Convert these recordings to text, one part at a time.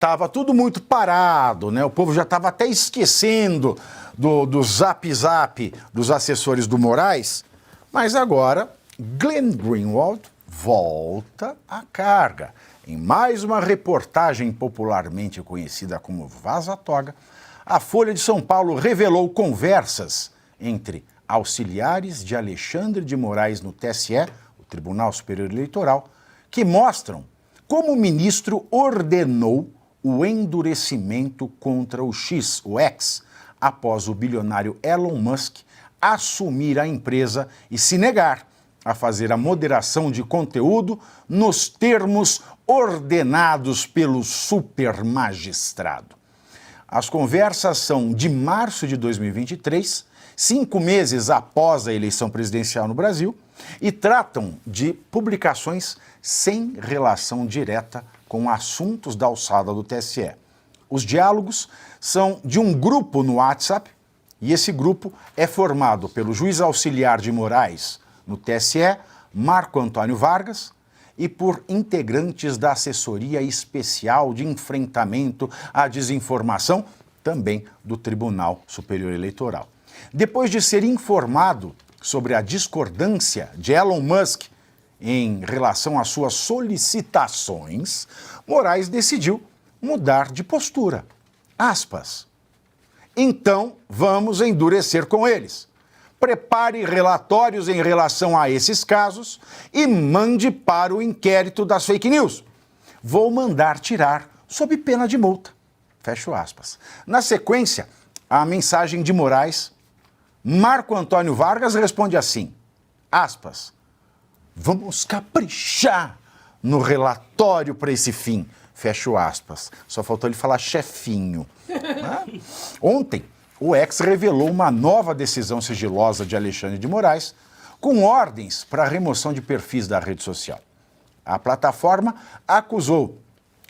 Estava tudo muito parado, né? O povo já estava até esquecendo do zap-zap dos assessores do Moraes, mas agora Glenn Greenwald volta à carga. Em mais uma reportagem popularmente conhecida como Vaza-Toga, a Folha de São Paulo revelou conversas entre auxiliares de Alexandre de Moraes no TSE, o Tribunal Superior Eleitoral, que mostram como o ministro ordenou o endurecimento contra o X, o X, após o bilionário Elon Musk assumir a empresa e se negar a fazer a moderação de conteúdo nos termos ordenados pelo supermagistrado. As conversas são de março de 2023, 5 meses após a eleição presidencial no Brasil, e tratam de publicações sem relação direta com assuntos da alçada do TSE. Os diálogos são de um grupo no WhatsApp, e esse grupo é formado pelo juiz auxiliar de Moraes no TSE, Marco Antônio Vargas, e por integrantes da Assessoria Especial de Enfrentamento à Desinformação, também do Tribunal Superior Eleitoral. Depois de ser informado sobre a discordância de Elon Musk em relação às suas solicitações, Moraes decidiu mudar de postura. Aspas. Então, vamos endurecer com eles. Prepare relatórios em relação a esses casos e mande para o inquérito das fake news. Vou mandar tirar sob pena de multa. Fecho aspas. Na sequência, a mensagem de Moraes, Marco Antônio Vargas responde assim, aspas, vamos caprichar no relatório para esse fim. Fecho aspas. Só faltou ele falar chefinho. Né? Ontem, o X revelou uma nova decisão sigilosa de Alexandre de Moraes com ordens para a remoção de perfis da rede social. A plataforma acusou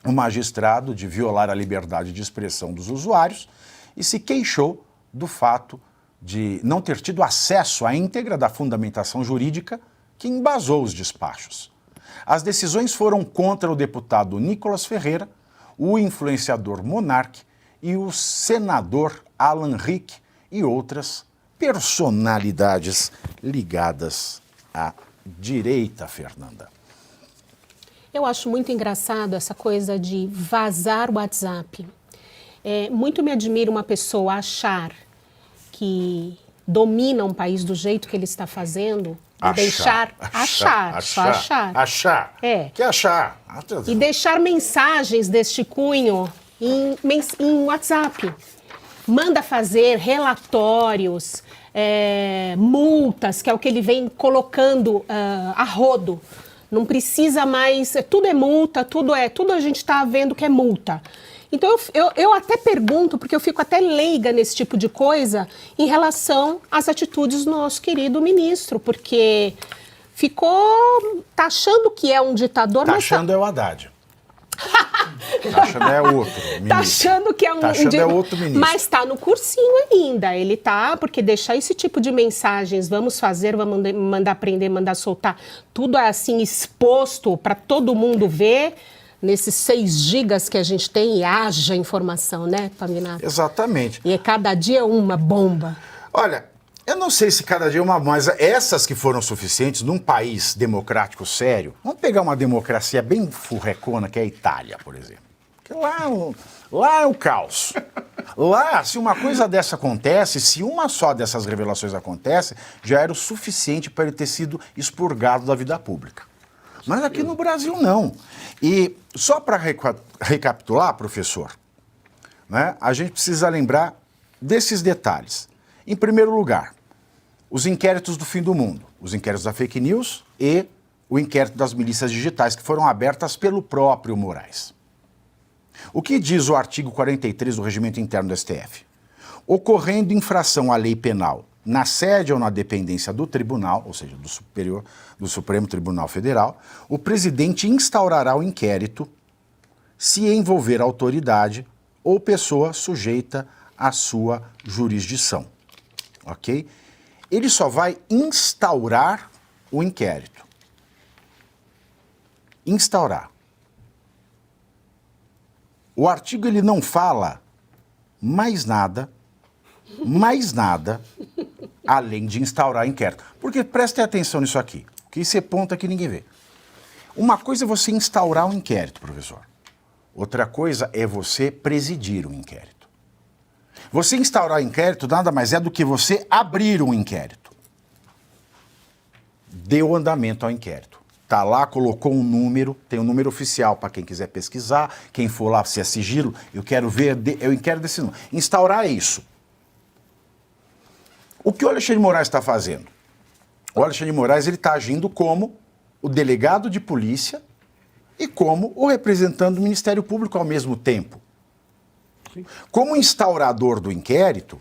o magistrado de violar a liberdade de expressão dos usuários e se queixou do fato de não ter tido acesso à íntegra da fundamentação jurídica que embasou os despachos. As decisões foram contra o deputado Nicolas Ferreira, o influenciador Monark e o senador Alan Rick e outras personalidades ligadas à direita, Fernanda. Eu acho muito engraçado essa coisa de vazar o WhatsApp. Muito me admira uma pessoa achar que domina um país do jeito que ele está fazendo e deixar achar. Que achar? E deixar mensagens deste cunho em WhatsApp. Manda fazer relatórios, multas, que é o que ele vem colocando a rodo. Não precisa mais, tudo é multa, tudo a gente está vendo que é multa. Então eu até pergunto, porque eu fico até leiga nesse tipo de coisa, em relação às atitudes do nosso querido ministro, porque tá achando que é um ditador, mas achando é o Haddad. Tá achando é outro ministro. Tá achando que é um... Tá achando é outro ministro. Mas tá no cursinho ainda. Ele tá, porque deixar esse tipo de mensagens, vamos fazer, vamos mandar prender, mandar soltar, tudo assim exposto para todo mundo ver, nesses 6 gigas que a gente tem, e haja informação, né, Pavinato? Exatamente. E cada dia uma bomba. Olha, eu não sei se cada dia uma, mas essas que foram suficientes num país democrático sério. Vamos pegar uma democracia bem furrecona, que é a Itália, por exemplo. Porque lá é o caos. Lá, se uma coisa dessa acontece, se uma só dessas revelações acontece, já era o suficiente para ele ter sido expurgado da vida pública. Mas aqui no Brasil não. E só para recapitular, professor, né, a gente precisa lembrar desses detalhes. Em primeiro lugar, os inquéritos do fim do mundo, os inquéritos da fake news e o inquérito das milícias digitais, que foram abertas pelo próprio Moraes. O que diz o artigo 43 do Regimento Interno do STF? Ocorrendo infração à lei penal na sede ou na dependência do tribunal, ou seja, do Supremo Tribunal Federal, o presidente instaurará o inquérito se envolver autoridade ou pessoa sujeita à sua jurisdição. Ok? Ele só vai instaurar o inquérito. Instaurar. O artigo ele não fala mais nada, além de instaurar inquérito. Porque prestem atenção nisso aqui, que esse é ponto que ninguém vê. Uma coisa é você instaurar um inquérito, professor. Outra coisa é você presidir um inquérito. Você instaurar um inquérito nada mais é do que você abrir um inquérito. Deu andamento ao inquérito. Está lá, colocou um número, tem um número oficial para quem quiser pesquisar, quem for lá, se é sigilo, eu quero ver, eu quero desse número. Instaurar isso. O que o Alexandre de Moraes está fazendo? O Alexandre de Moraes está agindo como o delegado de polícia e como o representante do Ministério Público ao mesmo tempo. Sim. Como instaurador do inquérito,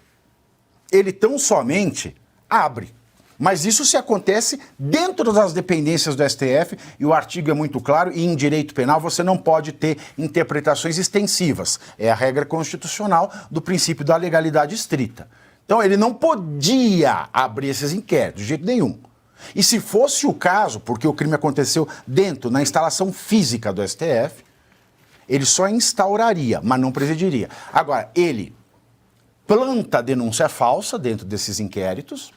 ele tão somente abre. Mas isso se acontece dentro das dependências do STF, e o artigo é muito claro, e em direito penal você não pode ter interpretações extensivas. É a regra constitucional do princípio da legalidade estrita. Então ele não podia abrir esses inquéritos, de jeito nenhum. E se fosse o caso, porque o crime aconteceu dentro, na instalação física do STF, ele só instauraria, mas não presidiria. Agora, ele planta denúncia falsa dentro desses inquéritos,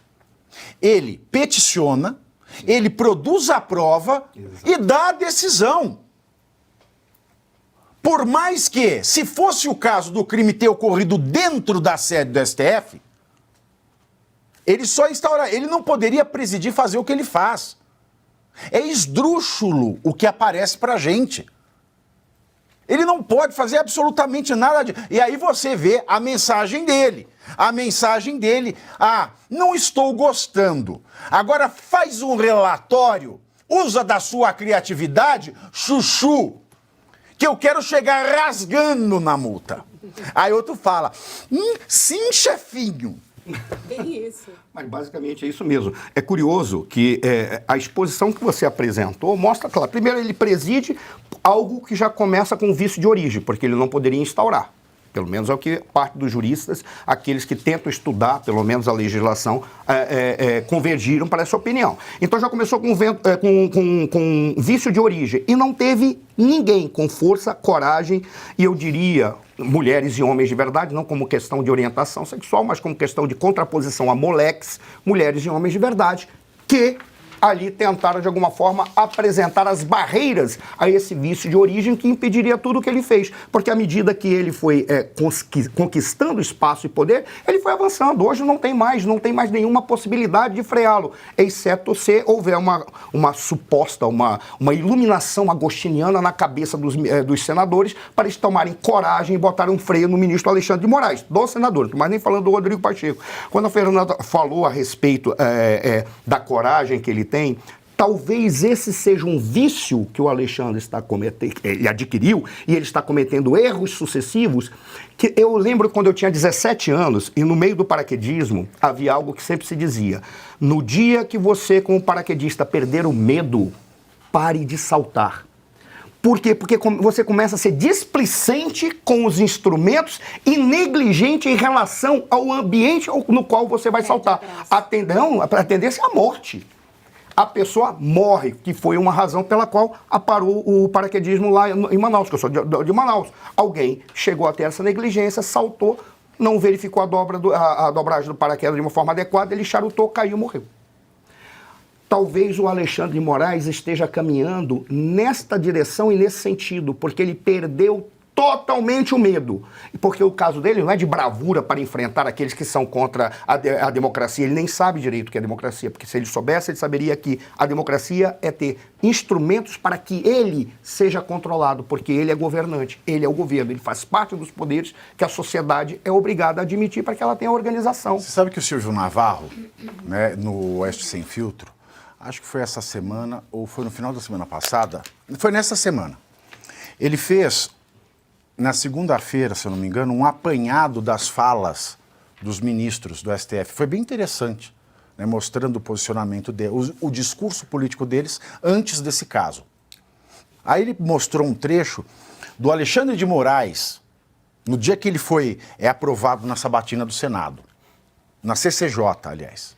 ele peticiona, ele produz a prova e dá a decisão. Por mais que, se fosse o caso do crime ter ocorrido dentro da sede do STF, ele só instaura, ele não poderia presidir e fazer o que ele faz. É esdrúxulo o que aparece pra gente. Ele não pode fazer absolutamente nada de... E aí você vê a mensagem dele. A mensagem dele, não estou gostando. Agora faz um relatório, usa da sua criatividade, chuchu, que eu quero chegar rasgando na multa. Aí outro fala, sim, chefinho. Bem isso. Mas basicamente é isso mesmo. É curioso que a exposição que você apresentou mostra, claro, primeiro ele preside algo que já começa com vício de origem, porque ele não poderia instaurar. Pelo menos é o que parte dos juristas, aqueles que tentam estudar, pelo menos a legislação, convergiram para essa opinião. Então já começou com vício de origem e não teve ninguém com força, coragem e eu diria mulheres e homens de verdade, não como questão de orientação sexual, mas como questão de contraposição a moleques, mulheres e homens de verdade, que ali tentaram, de alguma forma, apresentar as barreiras a esse vício de origem que impediria tudo o que ele fez. Porque à medida que ele foi conquistando espaço e poder, ele foi avançando. Hoje não tem mais nenhuma possibilidade de freá-lo, exceto se houver uma suposta, uma iluminação agostiniana na cabeça dos senadores para eles tomarem coragem e botarem um freio no ministro Alexandre de Moraes, dos senadores, mas nem falando do Rodrigo Pacheco. Quando a Fernanda falou a respeito da coragem que ele tem, talvez esse seja um vício que o Alexandre está cometendo, ele adquiriu, e ele está cometendo erros sucessivos, que eu lembro quando eu tinha 17 anos, e no meio do paraquedismo, havia algo que sempre se dizia, no dia que você, como paraquedista, perder o medo, pare de saltar. Por quê? Porque você começa a ser displicente com os instrumentos e negligente em relação ao ambiente no qual você vai saltar. A tendência é a morte. A pessoa morre, que foi uma razão pela qual parou o paraquedismo lá em Manaus, que eu sou de Manaus. Alguém chegou a ter essa negligência, saltou, não verificou a dobragem do paraquedas de uma forma adequada, ele charutou, caiu e morreu. Talvez o Alexandre de Moraes esteja caminhando nesta direção e nesse sentido, porque ele perdeu totalmente o medo. Porque o caso dele não é de bravura para enfrentar aqueles que são contra a democracia. Ele nem sabe direito o que é democracia, porque se ele soubesse, ele saberia que a democracia é ter instrumentos para que ele seja controlado, porque ele é governante, ele é o governo, ele faz parte dos poderes que a sociedade é obrigada a admitir para que ela tenha organização. Você sabe que o Silvio Navarro, né, no Oeste Sem Filtro, acho que foi essa semana, ou foi no final da semana passada, foi nessa semana, ele fez... Na segunda-feira, se eu não me engano, um apanhado das falas dos ministros do STF. Foi bem interessante, né, mostrando o posicionamento deles, o discurso político deles antes desse caso. Aí ele mostrou um trecho do Alexandre de Moraes, no dia que ele foi aprovado na sabatina do Senado, na CCJ, aliás.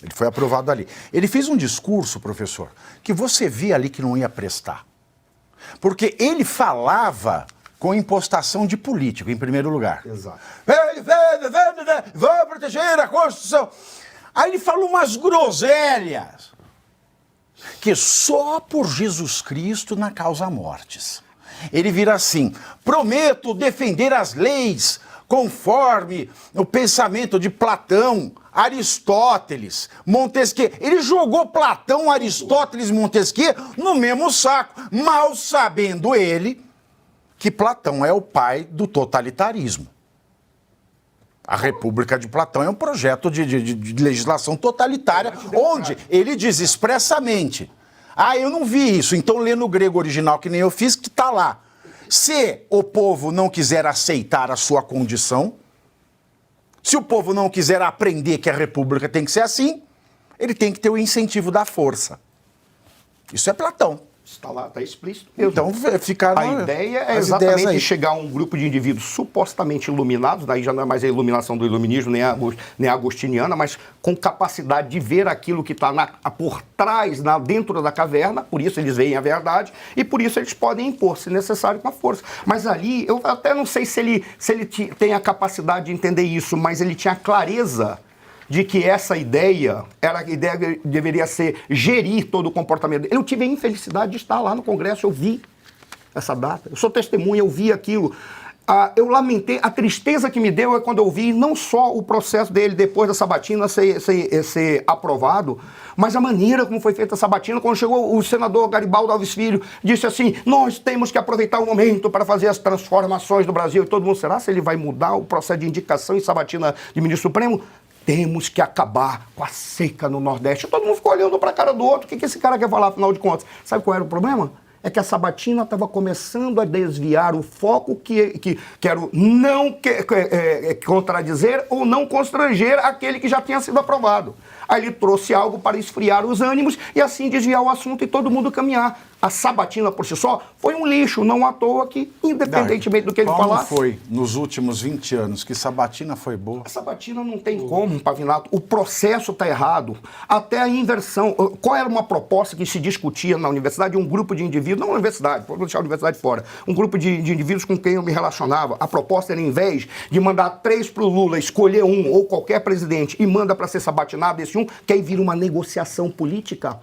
Ele foi aprovado ali. Ele fez um discurso, professor, que você via ali que não ia prestar. Porque ele falava com impostação de político, em primeiro lugar. Exato. Vai proteger a Constituição. Aí ele falou umas groselhas, que só por Jesus Cristo na causa mortes. Ele vira assim: prometo defender as leis conforme o pensamento de Platão, Aristóteles, Montesquieu. Ele jogou Platão, Aristóteles e Montesquieu no mesmo saco, mal sabendo ele que Platão é o pai do totalitarismo. A República de Platão é um projeto de legislação totalitária, onde ele diz expressamente: eu não vi isso, então lê no grego original, que nem eu fiz, que está lá. Se o povo não quiser aceitar a sua condição, se o povo não quiser aprender que a República tem que ser assim, ele tem que ter o incentivo da força. Isso é Platão. Está lá, está explícito mesmo. Então ficaram. A ideia é exatamente chegar a um grupo de indivíduos supostamente iluminados, daí já não é mais a iluminação do iluminismo, nem a agostiniana, mas com capacidade de ver aquilo que está por trás, dentro da caverna, por isso eles veem a verdade, e por isso eles podem impor, se necessário, com a força. Mas ali, eu até não sei se ele tem a capacidade de entender isso, mas ele tinha clareza de que essa ideia, deveria ser gerir todo o comportamento dele. Eu tive a infelicidade de estar lá no Congresso, eu vi essa data, eu sou testemunha, eu vi aquilo. Eu lamentei, a tristeza que me deu é quando eu vi não só o processo dele depois da sabatina ser aprovado, mas a maneira como foi feita a sabatina. Quando chegou o senador Garibaldo Alves Filho, disse assim: nós temos que aproveitar o momento para fazer as transformações do Brasil. E todo mundo, será se ele vai mudar o processo de indicação e sabatina de ministro supremo? Temos que acabar com a seca no Nordeste. Todo mundo ficou olhando para a cara do outro. O que esse cara quer falar, afinal de contas? Sabe qual era o problema? É que a sabatina estava começando a desviar o foco que era o não contradizer ou não constranger aquele que já tinha sido aprovado. Aí ele trouxe algo para esfriar os ânimos e assim desviar o assunto e todo mundo caminhar. A sabatina por si só foi um lixo, não à toa que, independentemente do que ele falasse... Como foi nos últimos 20 anos que sabatina foi boa? A sabatina não tem como, Pavinato. O processo está errado. Até a inversão. Qual era uma proposta que se discutia na universidade? Um grupo de indivíduos, não a universidade, vou deixar a universidade fora, um grupo de indivíduos com quem eu me relacionava. A proposta era, em vez de mandar 3 para o Lula, escolher um ou qualquer presidente e manda para ser sabatinado esse um, que aí vira uma negociação política.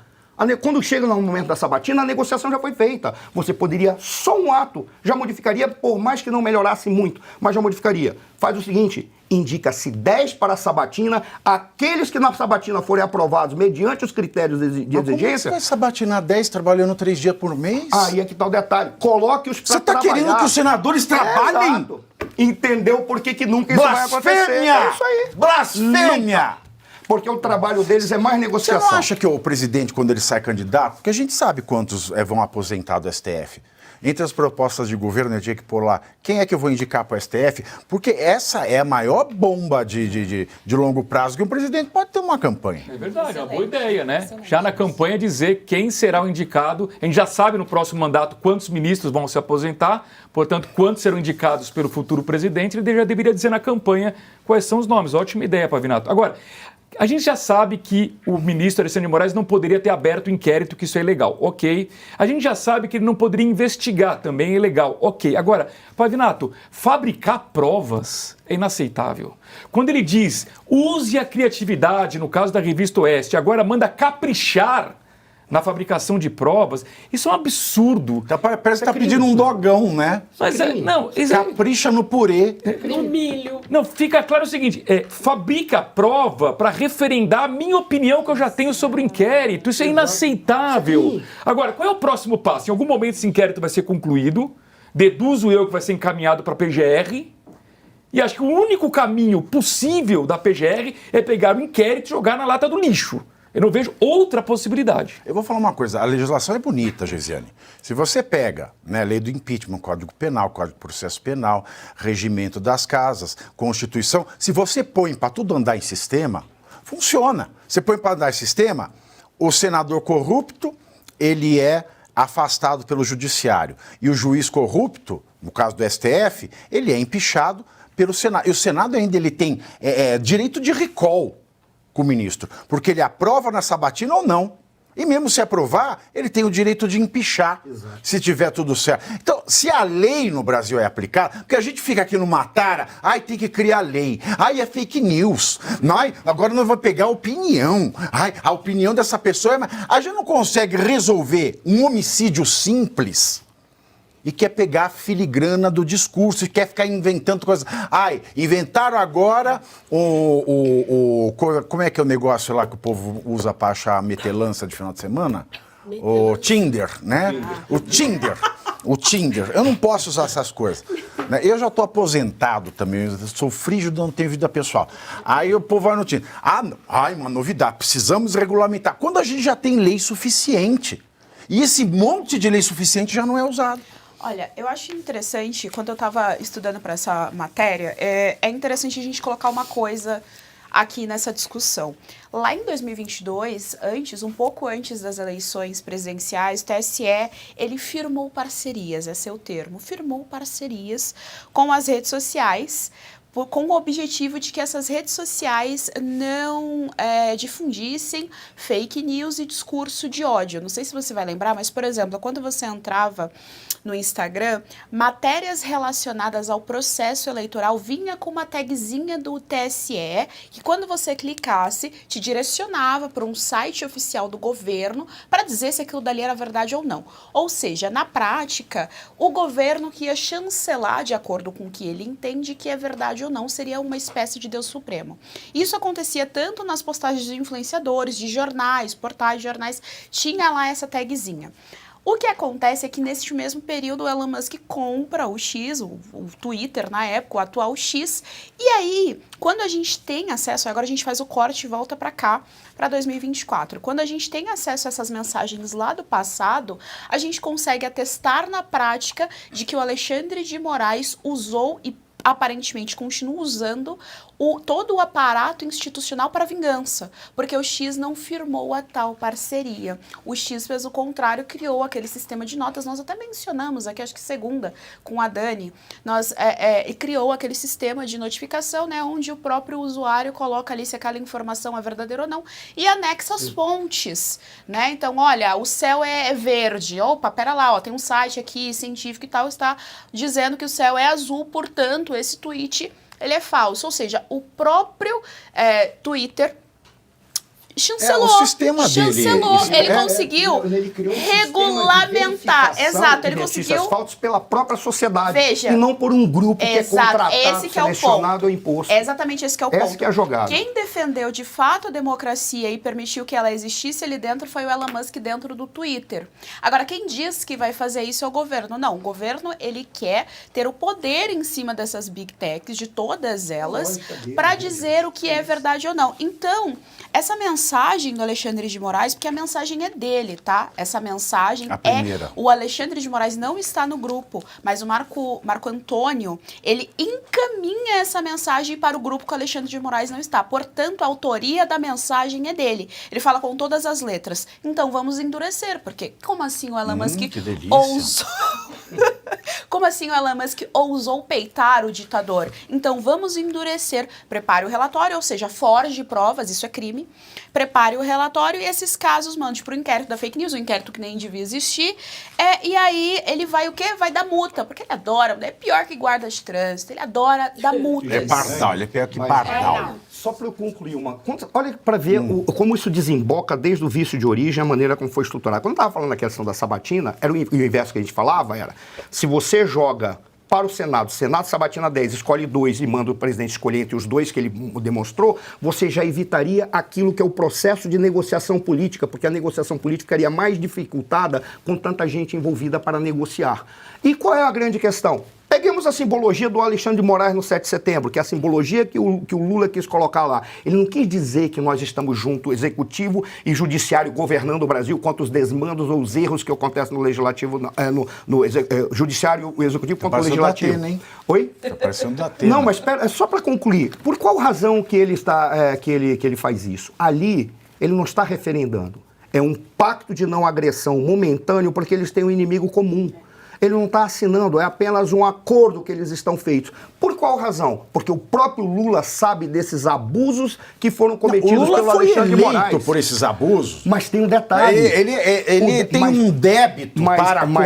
Quando chega no momento da sabatina, a negociação já foi feita. Você poderia, só um ato, já modificaria, por mais que não melhorasse muito, mas já modificaria. Faz o seguinte: indica-se 10 para a sabatina, aqueles que na sabatina forem aprovados mediante os critérios de exigência... Como você vai sabatinar 10 trabalhando 3 dias por mês? Aí é que tá o detalhe. Coloque-os para trabalhar. Você está querendo que os senadores trabalhem? Exato. Entendeu por que nunca isso vai acontecer? É isso aí. Blasfêmia! Nunca. Porque o trabalho deles é mais negociação. Você não acha que o presidente, quando ele sai candidato, porque a gente sabe quantos vão aposentar do STF, entre as propostas de governo, eu tinha que pôr lá, quem é que eu vou indicar para o STF? Porque essa é a maior bomba de longo prazo que um presidente pode ter uma campanha. É verdade, é uma boa ideia, né? Já na campanha dizer quem será o indicado. A gente já sabe no próximo mandato quantos ministros vão se aposentar, portanto, quantos serão indicados pelo futuro presidente. Ele já deveria dizer na campanha quais são os nomes. Ótima ideia, Pavinato. Agora, a gente já sabe que o ministro Alexandre de Moraes não poderia ter aberto o inquérito, que isso é ilegal, ok. A gente já sabe que ele não poderia investigar, também é ilegal, ok. Agora, Pavinato, fabricar provas é inaceitável. Quando ele diz, use a criatividade, no caso da Revista Oeste, agora manda caprichar na fabricação de provas, isso é um absurdo. Parece que está pedindo um dogão, né? Mas não, capricha no purê. No milho. Não, fica claro o seguinte, fabrica prova para referendar a minha opinião que eu já tenho sobre o inquérito. Isso é inaceitável. Sim. Agora, qual é o próximo passo? Em algum momento esse inquérito vai ser concluído, deduzo eu que vai ser encaminhado para a PGR, e acho que o único caminho possível da PGR é pegar o inquérito e jogar na lata do lixo. Eu não vejo outra possibilidade. Eu vou falar uma coisa, a legislação é bonita, Geisiane. Se você pega, né, lei do impeachment, Código Penal, Código de Processo Penal, regimento das casas, Constituição, se você põe para tudo andar em sistema, funciona. Você põe para andar em sistema, o senador corrupto, ele é afastado pelo judiciário. E o juiz corrupto, no caso do STF, ele é empichado pelo Senado. E o Senado ainda ele tem direito de recall com o ministro, porque ele aprova na sabatina ou não. E mesmo se aprovar, ele tem o direito de empichar, se tiver tudo certo. Então, se a lei no Brasil é aplicada, porque a gente fica aqui no Matara, tem que criar lei, é fake news, agora nós vamos pegar a opinião, a opinião dessa pessoa A gente não consegue resolver um homicídio simples e quer pegar a filigrana do discurso e quer ficar inventando coisas. Inventaram agora como é que é o negócio lá que o povo usa para achar metelança de final de semana? O Tinder, né? O Tinder. Eu não posso usar essas coisas. Né? Eu já estou aposentado também, eu sou frígido, não tenho vida pessoal. Aí o povo vai no Tinder. Uma novidade, precisamos regulamentar. Quando a gente já tem lei suficiente. E esse monte de lei suficiente já não é usado. Olha, eu acho interessante, quando eu estava estudando para essa matéria, é interessante a gente colocar uma coisa aqui nessa discussão. Lá em 2022, um pouco antes das eleições presidenciais, o TSE, ele firmou parcerias, esse é o termo, firmou parcerias com as redes sociais, com o objetivo de que essas redes sociais não difundissem fake news e discurso de ódio. Não sei se você vai lembrar, mas, por exemplo, quando você entrava no Instagram, matérias relacionadas ao processo eleitoral vinha com uma tagzinha do TSE, que quando você clicasse, te direcionava para um site oficial do governo para dizer se aquilo dali era verdade ou não. Ou seja, na prática, o governo que ia chancelar, de acordo com o que ele entende que é verdade ou não, seria uma espécie de Deus Supremo. Isso acontecia tanto nas postagens de influenciadores, de jornais, portais de jornais, tinha lá essa tagzinha. O que acontece é que neste mesmo período o Elon Musk compra o X, o Twitter na época, o atual X, e aí, quando a gente tem acesso, agora a gente faz o corte e volta para cá, para 2024, quando a gente tem acesso a essas mensagens lá do passado, a gente consegue atestar na prática de que o Alexandre de Moraes usou e aparentemente continua usando todo o aparato institucional para vingança, porque o X não firmou a tal parceria. O X fez o contrário, criou aquele sistema de notas, nós até mencionamos aqui, acho que segunda, com a Dani, criou aquele sistema de notificação, né, onde o próprio usuário coloca ali se aquela informação é verdadeira ou não, e anexa as fontes, né, então, olha, o céu é verde, opa, pera lá, tem um site aqui, científico e tal, está dizendo que o céu é azul, portanto, esse tweet ele é falso, ou seja, o próprio Twitter chancelou, o sistema dele, ele conseguiu regulamentar, exato, ele conseguiu faltas pela própria sociedade, veja, e não por um grupo que é contratado, esse que selecionado ou imposto. É exatamente esse que é o ponto. Essa que é a jogada. Quem defendeu de fato a democracia e permitiu que ela existisse ali dentro foi o Elon Musk dentro do Twitter. Agora, quem diz que vai fazer isso é o governo. Não, o governo, ele quer ter o poder em cima dessas big techs, de todas elas, para dizer o que é verdade ou não. Então, essa mensagem do Alexandre de Moraes, porque a mensagem é dele, tá? Essa mensagem o Alexandre de Moraes não está no grupo, mas o Marco Antônio, ele encaminha essa mensagem para o grupo que o Alexandre de Moraes não está. Portanto, a autoria da mensagem é dele. Ele fala com todas as letras. Então, vamos endurecer, porque como assim o Elon Musk ousou... Como assim o Elon Musk ousou peitar o ditador? Então, vamos endurecer. Prepare o relatório, ou seja, forje provas, isso é crime. Prepare o relatório e esses casos mande para o inquérito da fake news, um inquérito que nem devia existir. E aí ele vai o quê? Vai dar multa, porque ele adora, é pior que guarda de trânsito, ele adora dar multas. Ele é pardal, ele é pior que pardal. Só para eu concluir olha para ver como isso desemboca desde o vício de origem, a maneira como foi estruturado. Quando eu estava falando da questão da sabatina, era o inverso que a gente falava, era se você joga para o Senado sabatina 10, escolhe 2 e manda o presidente escolher entre os 2 que ele demonstrou, você já evitaria aquilo que é o processo de negociação política, porque a negociação política ficaria mais dificultada com tanta gente envolvida para negociar. E qual é a grande questão? Peguemos a simbologia do Alexandre de Moraes no 7 de setembro, que é a simbologia que o Lula quis colocar lá. Ele não quis dizer que nós estamos junto, executivo e judiciário, governando o Brasil contra os desmandos ou os erros que acontecem no legislativo, judiciário, o executivo contra o legislativo. Da Atena, hein? Oi? Tá parecendo da Atena. Não, mas espera, só para concluir. Por qual razão que ele está, que ele faz isso? Ali, ele não está referendando. É um pacto de não agressão momentâneo porque eles têm um inimigo comum. Ele não está assinando, é apenas um acordo que eles estão feitos. Por qual razão? Porque o próprio Lula sabe desses abusos que foram cometidos o Lula pelo foi Alexandre de eleito Moraes. por esses abusos. Mas tem um detalhe. Ele tem um débito para com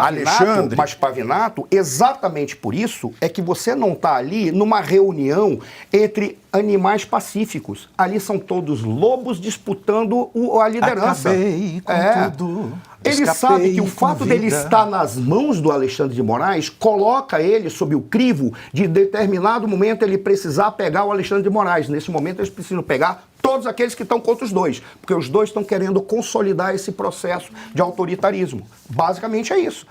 Alexandre. Mas Pavinato, exatamente por isso, é que você não está ali numa reunião entre animais pacíficos. Ali são todos lobos disputando a liderança. Acabei com tudo. Ele sabe que o fato dele estar nas mãos do Alexandre de Moraes coloca ele sob o crivo de, em determinado momento, ele precisar pegar o Alexandre de Moraes. Nesse momento, eles precisam pegar todos aqueles que estão contra os dois, porque os dois estão querendo consolidar esse processo de autoritarismo. Basicamente é isso.